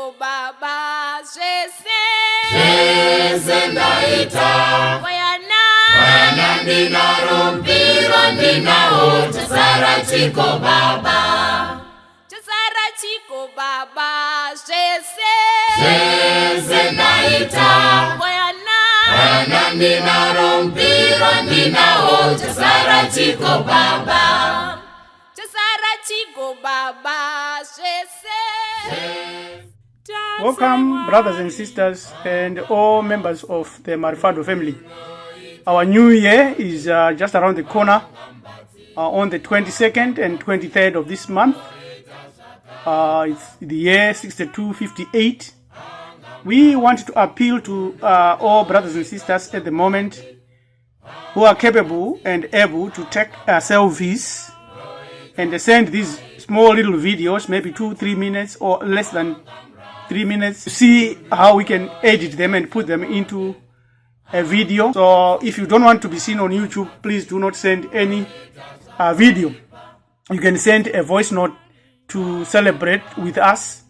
chiko baba shese ndaita Kwana ndina rumpiro ndina o chasara chiko baba shese ndaita Kwana ndina rumpiro ndina o chasara chiko baba shese. Welcome, brothers and sisters, and all members of the Maarifado family. Our new year is just around the corner on the 22nd and 23rd of this month. It's the year 6258. We want to appeal to all brothers and sisters at the moment who are capable and able to take selfies and send these small little videos, maybe 2-3 minutes or less than 3 minutes, to see how we can edit them and put them into a video. So if you don't want to be seen on YouTube, please do not send any video. You can send a voice note to celebrate with us,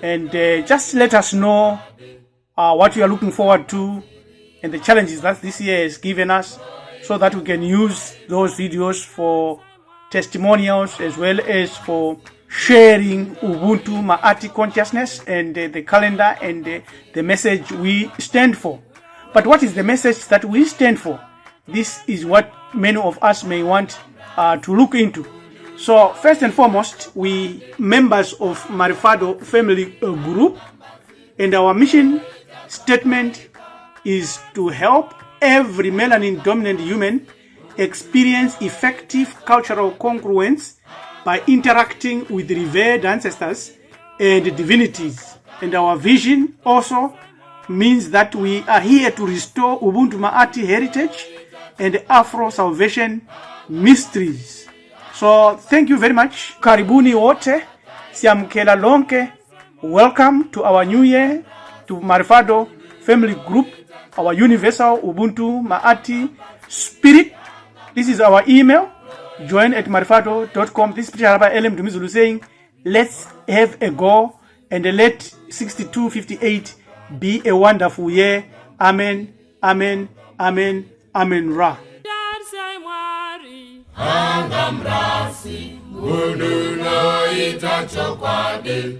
and just let us know what you are looking forward to and the challenges that this year has given us, so that we can use those videos for testimonials as well as for sharing Ubuntu Maát consciousness and the calendar and the message we stand for. But what is the message that we stand for? This is what many of us may want to look into. So first and foremost, we members of Maarifado Family group, and our mission statement is to help every melanin dominant human experience effective cultural congruence by interacting with revered ancestors and divinities. And our vision also means that we are here to restore Ubuntu Maát heritage and Afro-Salvation mysteries. So thank you very much. Karibuni wote, siamkela lonke. Welcome to our new year, to Maarifado Family Group, our universal Ubuntu Maát spirit. This is our email, join@maarifado.com. This is Rabbi Elem Dumizulu saying, let's have a go and let 6258 be a wonderful year. Amen, amen, amen, AmeniRa. Angamrasi, ununo itachokwade.